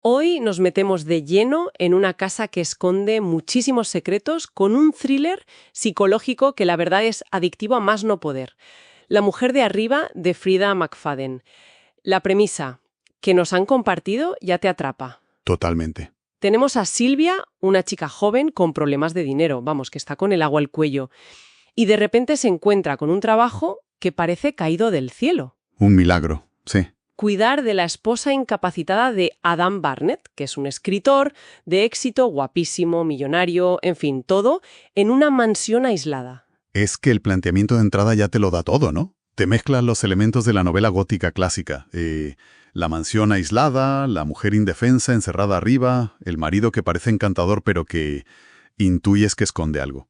Hoy nos metemos de lleno en una casa que esconde muchísimos secretos con un thriller psicológico que la verdad es adictivo a más no poder. La mujer de arriba de Frida McFadden. La premisa que nos han compartido ya te atrapa. Totalmente. Tenemos a Silvia, una chica joven con problemas de dinero, vamos, que está con el agua al cuello, y de repente se encuentra con un trabajo que parece caído del cielo. Un milagro, sí. Cuidar de la esposa incapacitada de Adam Barnett, que es un escritor de éxito, guapísimo, millonario, en fin, todo, en una mansión aislada. Es que el planteamiento de entrada ya te lo da todo, ¿no? Te mezclan los elementos de la novela gótica clásica. La mansión aislada, la mujer indefensa encerrada arriba, el marido que parece encantador pero que intuyes que esconde algo.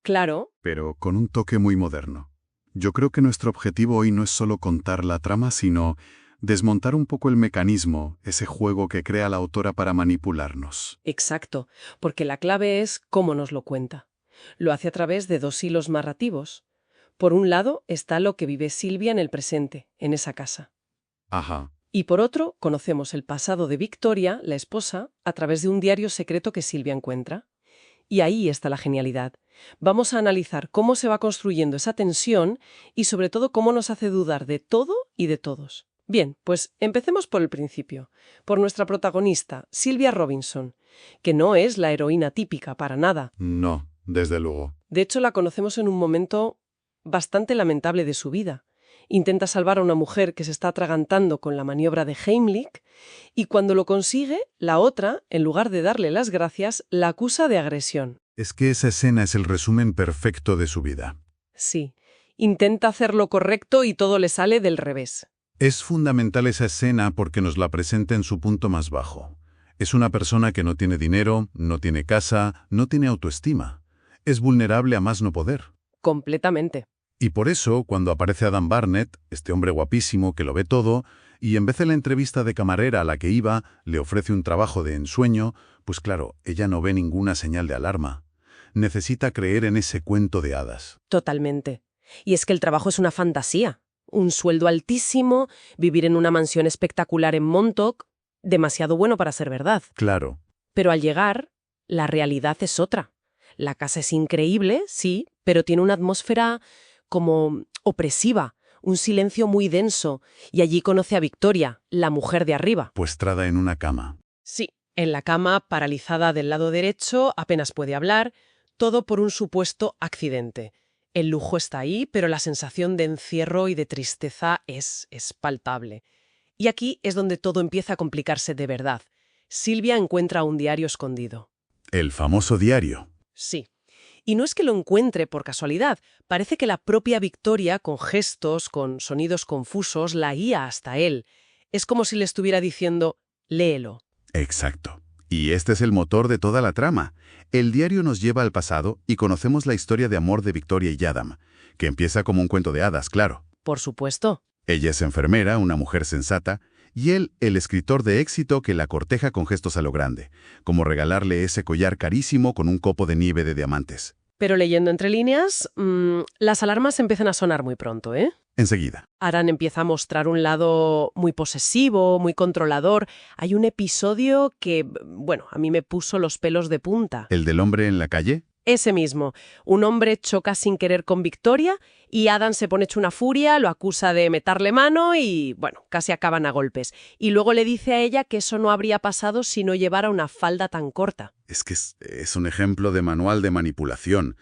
Claro. Pero con un toque muy moderno. Yo creo que nuestro objetivo hoy no es solo contar la trama, sino desmontar un poco el mecanismo, ese juego que crea la autora para manipularnos. Exacto, porque la clave es cómo nos lo cuenta. Lo hace a través de dos hilos narrativos. Por un lado está lo que vive Silvia en el presente, en esa casa. Ajá. Y por otro, conocemos el pasado de Victoria, la esposa, a través de un diario secreto que Silvia encuentra. Y ahí está la genialidad. Vamos a analizar cómo se va construyendo esa tensión y sobre todo cómo nos hace dudar de todo y de todos. Bien, pues empecemos por el principio, por nuestra protagonista, Sylvia Robinson, que no es la heroína típica para nada. No, desde luego. De hecho, la conocemos en un momento bastante lamentable de su vida. Intenta salvar a una mujer que se está atragantando con la maniobra de Heimlich y cuando lo consigue, la otra, en lugar de darle las gracias, la acusa de agresión. Es que esa escena es el resumen perfecto de su vida. Sí, intenta hacer lo correcto y todo le sale del revés. Es fundamental esa escena porque nos la presenta en su punto más bajo. Es una persona que no tiene dinero, no tiene casa, no tiene autoestima. Es vulnerable a más no poder. Completamente. Y por eso, cuando aparece Adam Barnett, este hombre guapísimo que lo ve todo, y en vez de la entrevista de camarera a la que iba, le ofrece un trabajo de ensueño, pues claro, ella no ve ninguna señal de alarma. Necesita creer en ese cuento de hadas. Totalmente. Y es que el trabajo es una fantasía. Un sueldo altísimo, vivir en una mansión espectacular en Montauk, demasiado bueno para ser verdad. Claro. Pero al llegar, la realidad es otra. La casa es increíble, sí, pero tiene una atmósfera como opresiva, un silencio muy denso, y allí conoce a Victoria, la mujer de arriba. Postrada en una cama. Sí, en la cama, paralizada del lado derecho, apenas puede hablar, todo por un supuesto accidente. El lujo está ahí, pero la sensación de encierro y de tristeza es palpable. Y aquí es donde todo empieza a complicarse de verdad. Silvia encuentra un diario escondido. El famoso diario. Sí. Y no es que lo encuentre por casualidad. Parece que la propia Victoria, con gestos, con sonidos confusos, la guía hasta él. Es como si le estuviera diciendo, léelo. Exacto. Y este es el motor de toda la trama. El diario nos lleva al pasado y conocemos la historia de amor de Victoria y Adam, que empieza como un cuento de hadas, claro. Por supuesto. Ella es enfermera, una mujer sensata, y él, el escritor de éxito que la corteja con gestos a lo grande, como regalarle ese collar carísimo con un copo de nieve de diamantes. Pero leyendo entre líneas, las alarmas empiezan a sonar muy pronto, ¿eh? Enseguida. Aran empieza a mostrar un lado muy posesivo, muy controlador. Hay un episodio que, bueno, a mí me puso los pelos de punta. ¿El del hombre en la calle? Ese mismo. Un hombre choca sin querer con Victoria y Adam se pone hecho una furia, lo acusa de meterle mano y, bueno, casi acaban a golpes. Y luego le dice a ella que eso no habría pasado si no llevara una falda tan corta. Es que es un ejemplo de manual de manipulación.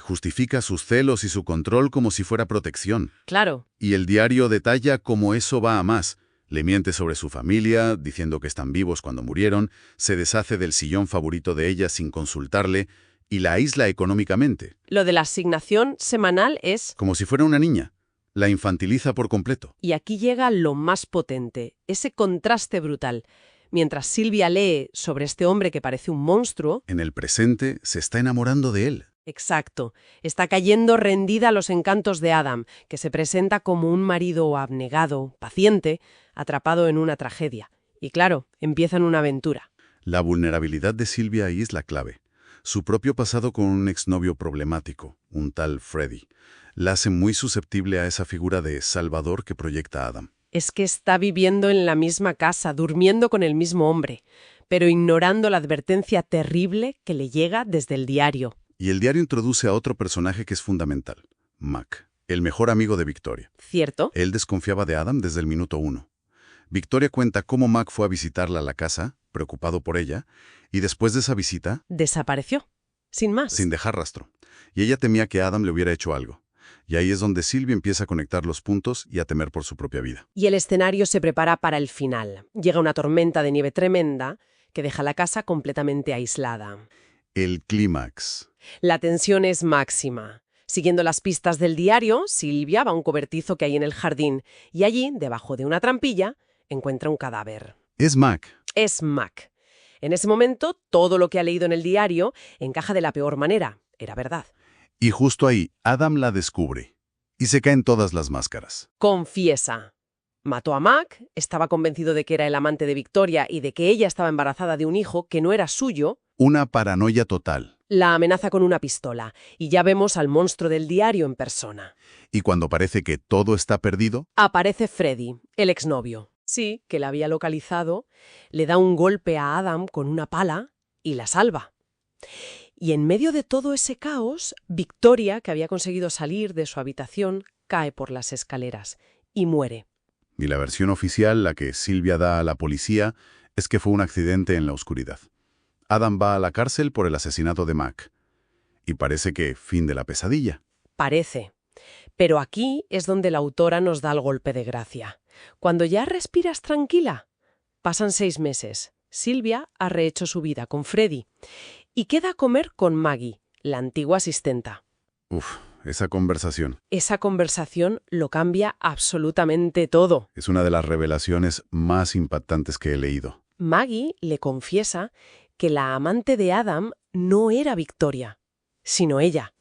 Justifica sus celos y su control como si fuera protección. Claro. Y el diario detalla cómo eso va a más. Le miente sobre su familia, diciendo que están vivos cuando murieron, se deshace del sillón favorito de ella sin consultarle y la aísla económicamente. Lo de la asignación semanal es... Como si fuera una niña. La infantiliza por completo. Y aquí llega lo más potente, ese contraste brutal. Mientras Silvia lee sobre este hombre que parece un monstruo... En el presente se está enamorando de él. Exacto. Está cayendo rendida a los encantos de Adam, que se presenta como un marido abnegado, paciente, atrapado en una tragedia. Y claro, empiezan una aventura. La vulnerabilidad de Silvia ahí es la clave. Su propio pasado con un exnovio problemático, un tal Freddy, la hace muy susceptible a esa figura de salvador que proyecta Adam. Es que está viviendo en la misma casa, durmiendo con el mismo hombre, pero ignorando la advertencia terrible que le llega desde el diario. Y el diario introduce a otro personaje que es fundamental, Mac, el mejor amigo de Victoria. ¿Cierto? Él desconfiaba de Adam desde el minuto 1. Victoria cuenta cómo Mac fue a visitarla a la casa, preocupado por ella, y después de esa visita, Desapareció. Sin más. sin dejar rastro. Y ella temía que Adam le hubiera hecho algo. Y ahí es donde Sylvia empieza a conectar los puntos y a temer por su propia vida. Y el escenario se prepara para el final. Llega una tormenta de nieve tremenda que deja la casa completamente aislada. El clímax. La tensión es máxima. Siguiendo las pistas del diario, Sylvia va a un cobertizo que hay en el jardín y allí, debajo de una trampilla, encuentra un cadáver. Es Mac. Es Mac. En ese momento, todo lo que ha leído en el diario encaja de la peor manera. Era verdad. Y justo ahí, Adam la descubre. Y se caen todas las máscaras. Confiesa. Mató a Mac, estaba convencido de que era el amante de Victoria y de que ella estaba embarazada de un hijo que no era suyo. Una paranoia total. La amenaza con una pistola y ya vemos al monstruo del diario en persona. Y cuando parece que todo está perdido, Aparece Freddy, el exnovio. Sí, que la había localizado, le da un golpe a Adam con una pala y la salva. Y en medio de todo ese caos, Victoria, que había conseguido salir de su habitación, cae por las escaleras y muere. y la versión oficial, la que Sylvia da a la policía, es que fue un accidente en la oscuridad. Adam va a la cárcel por el asesinato de Mac. Y parece que fin de la pesadilla. Parece. Pero aquí es donde la autora nos da el golpe de gracia. Cuando ya respiras tranquila, pasan 6 meses. Sylvia ha rehecho su vida con Freddy y queda a comer con Maggie, la antigua asistenta. Uf, esa conversación Esa conversación lo cambia absolutamente todo. es una de las revelaciones más impactantes que he leído. Maggie le confiesa que la amante de Adam no era Victoria, sino ella.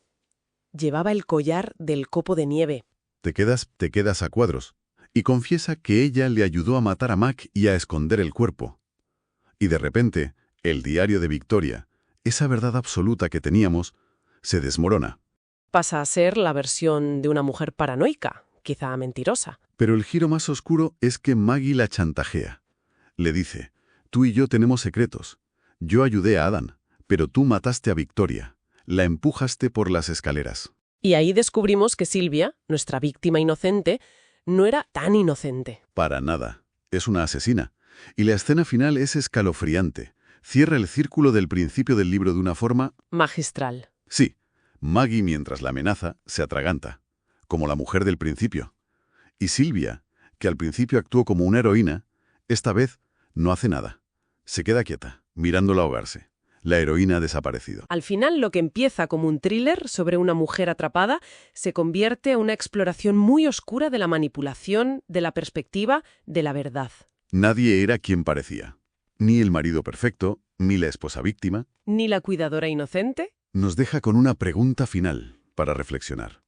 Llevaba el collar del copo de nieve. Te quedas a cuadros. Y confiesa que ella le ayudó a matar a Mac y a esconder el cuerpo. Y de repente, el diario de Victoria, esa verdad absoluta que teníamos, se desmorona. Pasa a ser la versión de una mujer paranoica, quizá mentirosa. Pero el giro más oscuro es que Maggie la chantajea. Le dice, tú y yo tenemos secretos. Yo ayudé a Adam, pero tú mataste a Victoria. La empujaste por las escaleras. Y ahí descubrimos que Sylvia, nuestra víctima inocente, no era tan inocente. Para nada. Es una asesina. Y la escena final es escalofriante. Cierra el círculo del principio del libro de una forma... Magistral. Sí, Maggie, mientras la amenaza, se atraganta, como la mujer del principio. Y Sylvia, que al principio actuó como una heroína, esta vez no hace nada. Se queda quieta, mirándola ahogarse. La heroína ha desaparecido. Al final, lo que empieza como un thriller sobre una mujer atrapada se convierte en una exploración muy oscura de la manipulación, de la perspectiva, de la verdad. Nadie era quien parecía. Ni el marido perfecto, ni la esposa víctima. Ni la cuidadora inocente. Nos deja con una pregunta final para reflexionar.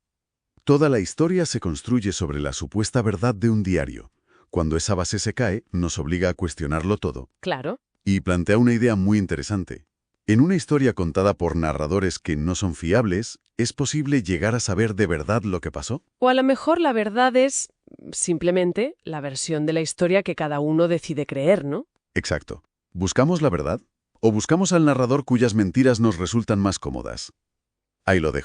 Toda la historia se construye sobre la supuesta verdad de un diario. Cuando esa base se cae, nos obliga a cuestionarlo todo. Claro. Y plantea una idea muy interesante. En una historia contada por narradores que no son fiables, ¿es posible llegar a saber de verdad lo que pasó? O a lo mejor la verdad es simplemente la versión de la historia que cada uno decide creer, ¿no? Exacto. ¿Buscamos la verdad? ¿O buscamos al narrador cuyas mentiras nos resultan más cómodas? Ahí lo dejo.